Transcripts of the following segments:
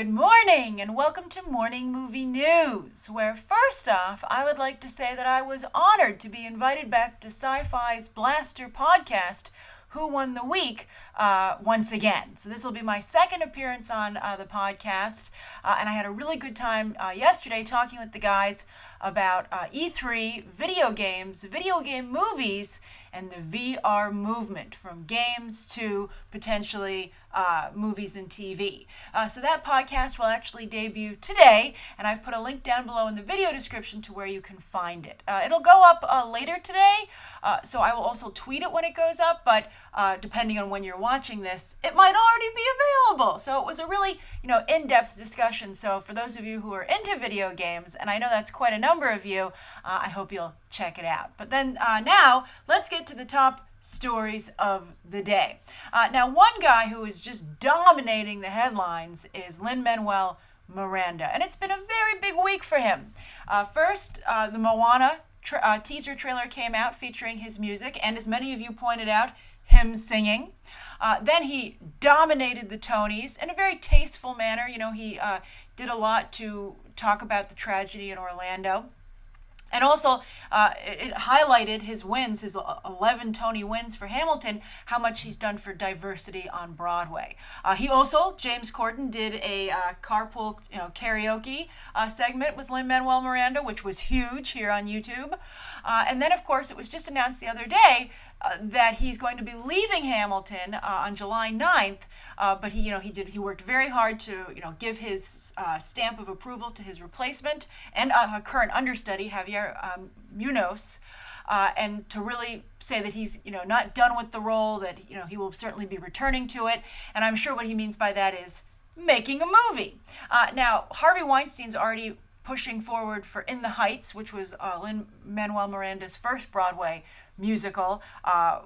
Good morning and welcome to Morning Movie News, where first off, I would like to say that I was honored to be invited back to Sci-Fi's Blaster podcast, Who Won the Week, once again. So this will be my second appearance on the podcast, and I had a really good time yesterday talking with the guys about E3, video games, video game movies, and the VR movement from games to potentially movies and TV. So that podcast will actually debut today, and I've put a link down below in the video description to where you can find it. It'll go up later today, so I will also tweet it when it goes up, but depending on when you're watching this, it might already be available. So it was a really, in-depth discussion. So for those of you who are into video games, and I know that's quite a number of you, I hope you'll check it out. But then now, let's get to the top stories of the day. Now, one guy who is just dominating the headlines is Lin Manuel Miranda, and it's been a very big week for him. First, the Moana teaser trailer came out featuring his music, and as many of you pointed out, him singing. Then he dominated the Tonys in a very tasteful manner. He did a lot to talk about the tragedy in Orlando. And also, it highlighted his wins, his 11 Tony wins for Hamilton, how much he's done for diversity on Broadway. He also, James Corden, did a carpool karaoke segment with Lin Manuel Miranda, which was huge here on YouTube. And then, of course, it was just announced the other day that he's going to be leaving Hamilton on July 9th. But he worked very hard to give his stamp of approval to his replacement and a current understudy, Javier Munoz, and to really say that he's not done with the role, that he will certainly be returning to it. And I'm sure what he means by that is making a movie. Now, Harvey Weinstein's already pushing forward for In the Heights, which was Lin Manuel Miranda's first Broadway musical,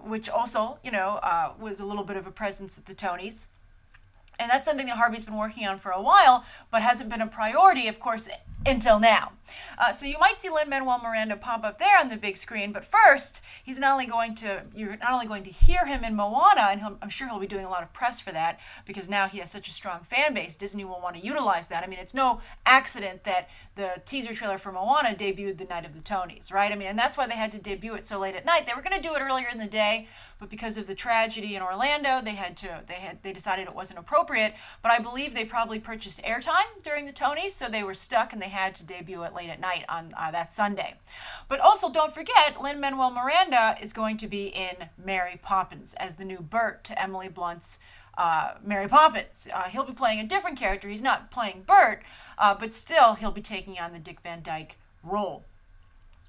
which also was a little bit of a presence at the Tonys. And that's something that Harvey's been working on for a while, but hasn't been a priority, of course, until now. So you might see Lin Manuel Miranda pop up there on the big screen, but first, you're not only going to hear him in Moana, and I'm sure he'll be doing a lot of press for that, because now he has such a strong fan base, Disney will want to utilize that. I mean, it's no accident that the teaser trailer for Moana debuted the night of the Tonys, right? I mean, and that's why they had to debut it so late at night. They were going to do it earlier in the day, but because of the tragedy in Orlando, they decided it wasn't appropriate. But I believe they probably purchased airtime during the Tonys, so they were stuck and they had to debut it late at night on that Sunday. But also, don't forget, Lin Manuel Miranda is going to be in Mary Poppins as the new Bert to Emily Blunt's Mary Poppins. He'll be playing a different character. He's not playing Bert, but still he'll be taking on the Dick Van Dyke role.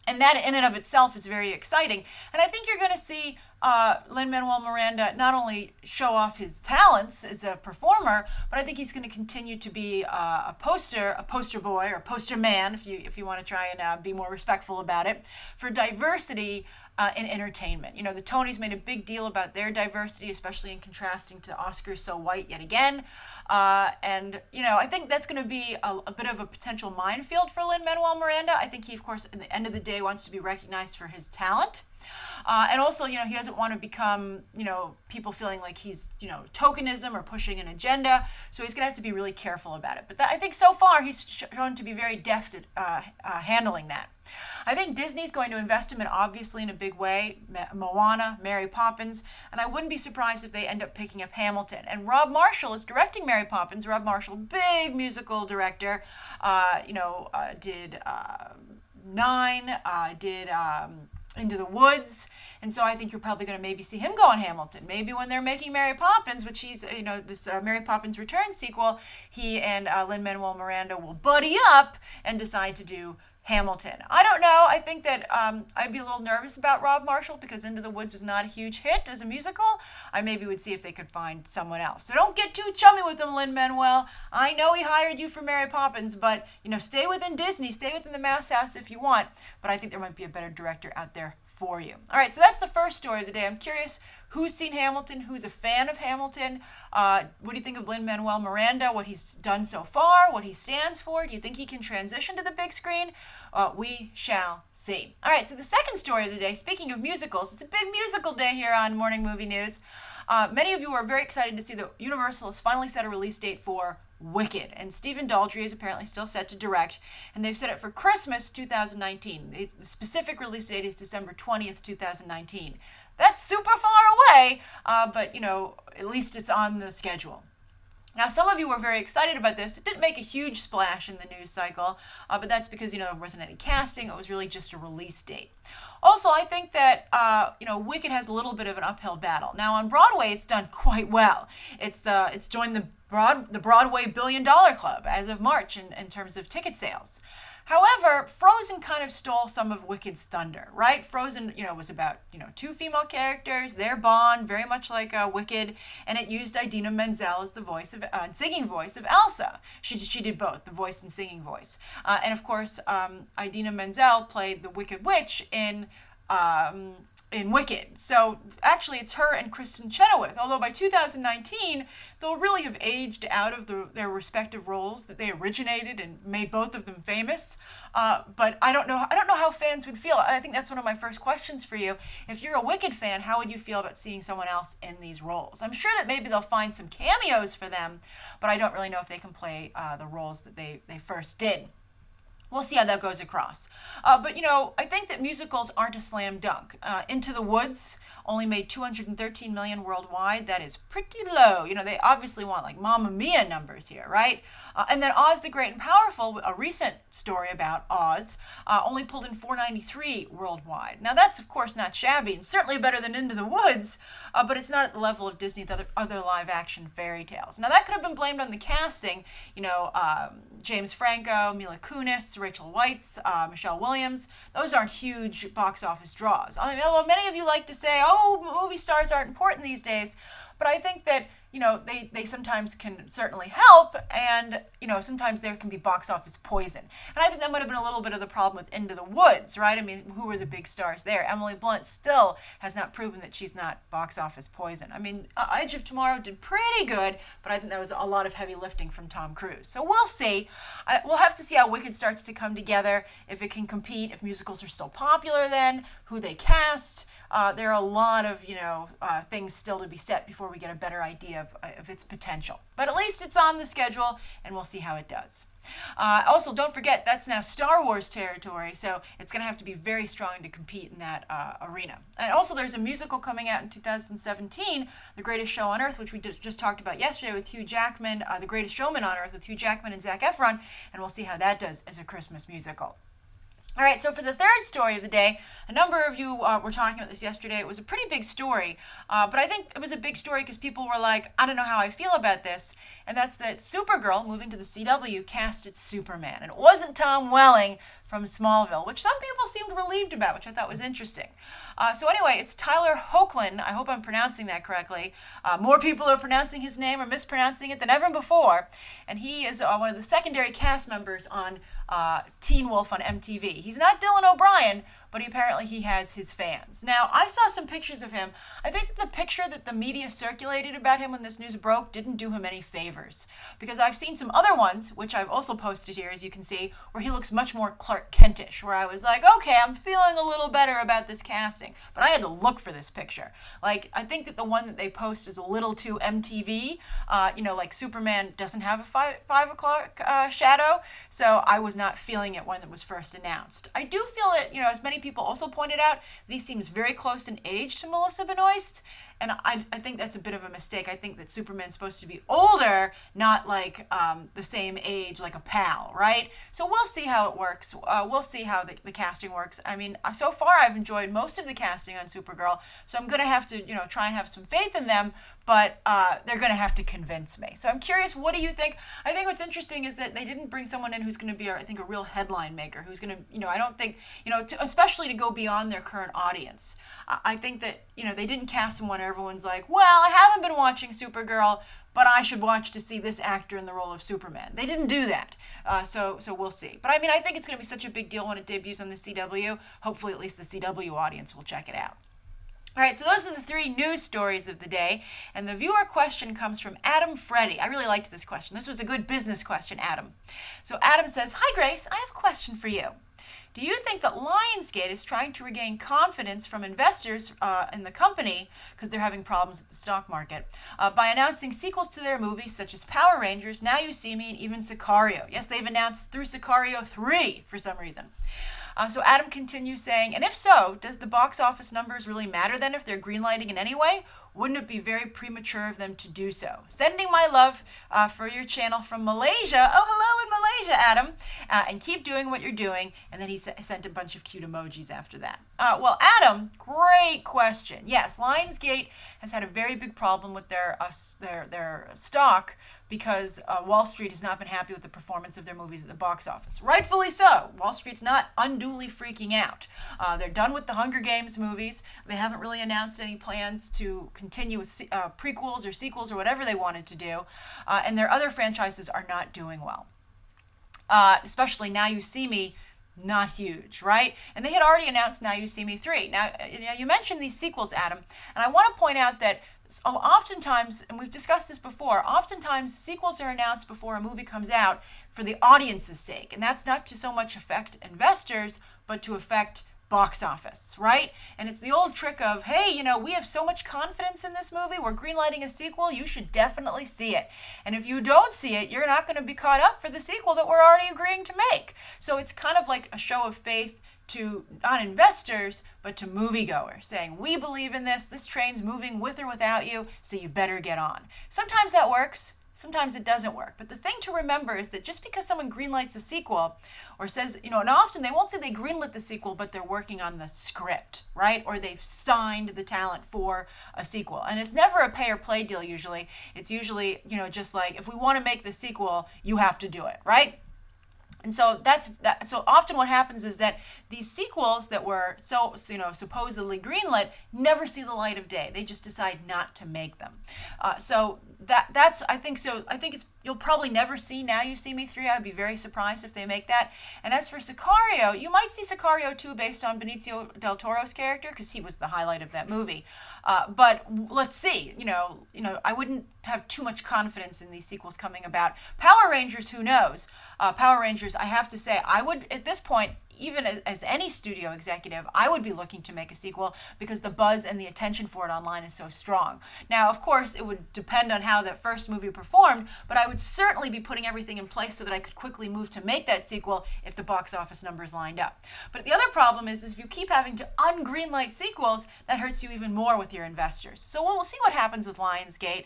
And that in and of itself is very exciting. And I think you're going to see Lin Manuel Miranda not only show off his talents as a performer, but I think he's going to continue to be a poster boy or poster man, if you want to try and be more respectful about it, for diversity in entertainment. The Tonys made a big deal about their diversity, especially in contrasting to Oscars So White yet again. And I think that's going to be a bit of a potential minefield for Lin Manuel Miranda. I think he, of course, at the end of the day, wants to be recognized for his talent. And also, he doesn't want to become, people feeling like he's, tokenism or pushing an agenda. So he's going to have to be really careful about it. But I think so far he's shown to be very deft at handling that. I think Disney's going to invest him obviously in a big way. Moana, Mary Poppins, and I wouldn't be surprised if they end up picking up Hamilton. And Rob Marshall is directing Mary Poppins. Rob Marshall, big musical director, did Nine, did Into the Woods, and so I think you're probably going to maybe see him go on Hamilton. Maybe when they're making Mary Poppins, which he's, this Mary Poppins Return sequel, he and Lin Manuel Miranda will buddy up and decide to do Hamilton. I don't know. I think that I'd be a little nervous about Rob Marshall because Into the Woods was not a huge hit as a musical. I maybe would see if they could find someone else. So don't get too chummy with him, Lin Manuel. I know he hired you for Mary Poppins, but stay within Disney, stay within the Mouse House if you want. But I think there might be a better director out there for you. All right, so that's the first story of the day. I'm curious who's seen Hamilton, who's a fan of Hamilton. What do you think of Lin Manuel Miranda, what he's done so far, what he stands for? Do you think he can transition to the big screen? We shall see. All right, so the second story of the day, speaking of musicals, it's a big musical day here on Morning Movie News. Many of you are very excited to see that Universal has finally set a release date for Wicked. And Stephen Daldry is apparently still set to direct, and they've set it for Christmas 2019. The specific release date is December 20th, 2019. That's super far away, but, at least it's on the schedule. Now, some of you were very excited about this. It didn't make a huge splash in the news cycle, but that's because, there wasn't any casting. It was really just a release date. Also, I think that, Wicked has a little bit of an uphill battle. Now, on Broadway, it's done quite well. It's joined the Broadway $1 billion club as of March in terms of ticket sales. However, Frozen kind of stole some of Wicked's thunder, right? Frozen, was about, two female characters, their bond, very much like Wicked, and it used Idina Menzel as the voice of, singing voice of Elsa. She did both, the voice and singing voice. And of course, Idina Menzel played the Wicked Witch in Wicked. So actually it's her and Kristen Chenoweth, although by 2019 they'll really have aged out of their respective roles that they originated and made both of them famous. But I don't know how fans would feel. I think that's one of my first questions for you. If you're a Wicked fan, how would you feel about seeing someone else in these roles? I'm sure that maybe they'll find some cameos for them, but I don't really know if they can play the roles that they first did. We'll see how that goes across. But, I think that musicals aren't a slam dunk. Into the Woods only made $213 million worldwide. That is pretty low. They obviously want like Mamma Mia numbers here, right? And then Oz the Great and Powerful, a recent story about Oz, only pulled in $493 worldwide. Now, that's, of course, not shabby and certainly better than Into the Woods, but it's not at the level of Disney's other live-action fairy tales. Now, that could have been blamed on the casting. James Franco, Mila Kunis, Rachel Weisz, Michelle Williams. Those aren't huge box office draws. I mean, although many of you like to say, movie stars aren't important these days, but I think that, they sometimes can certainly help, and, sometimes there can be box office poison. And I think that might have been a little bit of the problem with Into the Woods, right? I mean, who were the big stars there? Emily Blunt still has not proven that she's not box office poison. I mean, Edge of Tomorrow did pretty good, but I think that was a lot of heavy lifting from Tom Cruise. So we'll see. We'll have to see how Wicked starts to come together, if it can compete, if musicals are still popular then, who they cast. There are a lot of, things still to be set before we get a better idea of its potential. But at least it's on the schedule, and we'll see how it does. Also, don't forget, that's now Star Wars territory, so it's going to have to be very strong to compete in that arena. And also, there's a musical coming out in 2017, The Greatest Show on Earth, which we just talked about yesterday with Hugh Jackman, The Greatest Showman on Earth with Hugh Jackman and Zac Efron, and we'll see how that does as a Christmas musical. All right, so for the third story of the day, a number of you were talking about this yesterday. It was a pretty big story, but I think it was a big story because people were like, I don't know how I feel about this, and that's that Supergirl, moving to the CW, casted Superman. And it wasn't Tom Welling from Smallville, which some people seemed relieved about, which I thought was interesting. So anyway, it's Tyler Hoechlin. I hope I'm pronouncing that correctly. More people are pronouncing his name or mispronouncing it than ever before. And he is one of the secondary cast members on Teen Wolf on MTV. He's not Dylan O'Brien, but apparently he has his fans. Now, I saw some pictures of him. I think that the picture that the media circulated about him when this news broke didn't do him any favors, because I've seen some other ones, which I've also posted here, as you can see, where he looks much more Clark Kentish, where I was like, okay, I'm feeling a little better about this casting, but I had to look for this picture. Like, I think that the one that they post is a little too MTV, like Superman doesn't have a 5 o'clock shadow, so I was not feeling it when it was first announced. I do feel it, as many people also pointed out, that he seems very close in age to Melissa Benoist, and I think that's a bit of a mistake. I think that Superman's supposed to be older, not like the same age, like a pal, right? So we'll see how it works. We'll see how the casting works. I mean, so far I've enjoyed most of the casting on Supergirl, so I'm going to have to, try and have some faith in them, but they're going to have to convince me. So I'm curious, what do you think? I think what's interesting is that they didn't bring someone in who's going to be, I think, a real headline maker, who's going to, I don't think, especially to go beyond their current audience. I think that, they didn't cast someone everyone's like, well, I haven't been watching Supergirl, but I should watch to see this actor in the role of Superman. They didn't do that. So we'll see. But I mean, I think it's going to be such a big deal when it debuts on the CW. Hopefully at least the CW audience will check it out. All right, so those are the 3 news stories of the day, and the viewer question comes from Adam Freddy. I really liked this question. This was a good business question, Adam. So Adam says, "Hi, Grace. I have a question for you. Do you think that Lionsgate is trying to regain confidence from investors in the company, because they're having problems with the stock market, by announcing sequels to their movies such as Power Rangers, Now You See Me, and even Sicario? Yes, they've announced through Sicario 3 for some reason. So Adam continues saying, and if so, does the box office numbers really matter then if they're greenlighting in any way? Wouldn't it be very premature of them to do so? Sending my love for your channel from Malaysia. Oh, hello in Malaysia, Adam. And keep doing what you're doing. And then he sent a bunch of cute emojis after that. Well, Adam, great question. Yes, Lionsgate has had a very big problem with their stock because Wall Street has not been happy with the performance of their movies at the box office. Rightfully so. Wall Street's not unduly freaking out. They're done with the Hunger Games movies. They haven't really announced any plans to continue with prequels or sequels or whatever they wanted to do. And their other franchises are not doing well. Especially Now You See Me, not huge, right? And they had already announced Now You See Me 3. Now, you mentioned these sequels, Adam, and I want to point out that oftentimes, and we've discussed this before, oftentimes sequels are announced before a movie comes out for the audience's sake. And that's not to so much affect investors, but to affect box office, right? And it's the old trick of, hey, we have so much confidence in this movie, we're greenlighting a sequel, you should definitely see it. And if you don't see it, you're not going to be caught up for the sequel that we're already agreeing to make. So it's kind of like a show of faith to not investors, but to moviegoers, saying, we believe in this train's moving with or without you, so you better get on. Sometimes that works, sometimes it doesn't work. But the thing to remember is that just because someone greenlights a sequel or says, and often they won't say they greenlit the sequel, but they're working on the script, right? Or they've signed the talent for a sequel. And it's never a pay or play deal usually. It's usually, just like, if we want to make the sequel, you have to do it, right? And so so often what happens is that these sequels that were supposedly greenlit never see the light of day. They just decide not to make them. I think you'll probably never see Now You See Me 3. I'd be very surprised if they make that. And as for Sicario, you might see Sicario 2 based on Benicio del Toro's character, because he was the highlight of that movie. But let's see. I wouldn't have too much confidence in these sequels coming about. Power Rangers, who knows? Power Rangers, I have to say, I would, at this point, even as any studio executive, I would be looking to make a sequel because the buzz and the attention for it online is so strong. Now, of course, it would depend on how that first movie performed, but I would certainly be putting everything in place so that I could quickly move to make that sequel if the box office numbers lined up. But the other problem is if you keep having to ungreenlight sequels, that hurts you even more with your investors. So we'll see what happens with Lionsgate.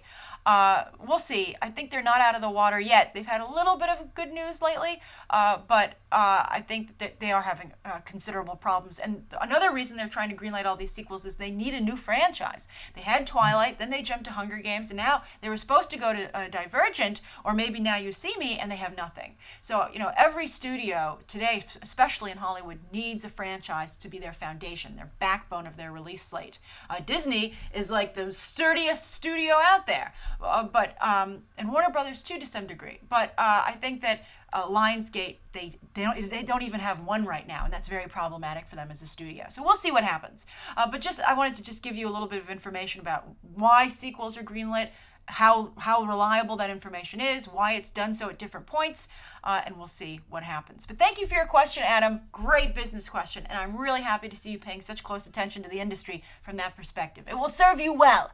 We'll see. I think they're not out of the water yet. They've had a little bit of good news lately, but I think that they are having considerable problems. And another reason they're trying to greenlight all these sequels is they need a new franchise. They had Twilight, then they jumped to Hunger Games, and now they were supposed to go to Divergent, or maybe Now You See Me, and they have nothing. So, every studio today, especially in Hollywood, needs a franchise to be their foundation, their backbone of their release slate. Disney is like the sturdiest studio out there, and Warner Brothers too to some degree. But I think that Lionsgate, they don't even have one right now, and that's very problematic for them as a studio. So we'll see what happens. But I wanted to just give you a little bit of information about why sequels are greenlit, how reliable that information is, why it's done so at different points, and we'll see what happens. But thank you for your question, Adam. Great business question, and I'm really happy to see you paying such close attention to the industry from that perspective. It will serve you well,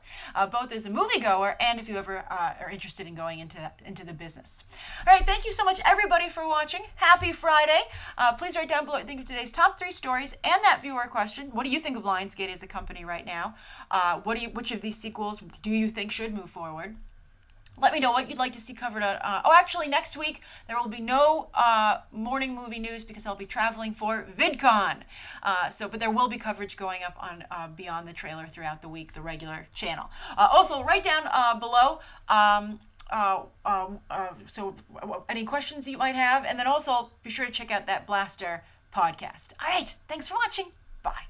both as a moviegoer and if you ever are interested in going into the business. All right, thank you so much, everybody, for watching. Happy Friday. Please write down below what you think of today's top 3 stories and that viewer question. What do you think of Lionsgate as a company right now? Which of these sequels do you think should move forward? Let me know what you'd like to see covered on. Actually, next week there will be no morning movie news because I'll be traveling for VidCon. But there will be coverage going up on Beyond the Trailer throughout the week, the regular channel. Also, write down below. Any questions you might have, and then also be sure to check out that Blaster podcast. All right, thanks for watching. Bye.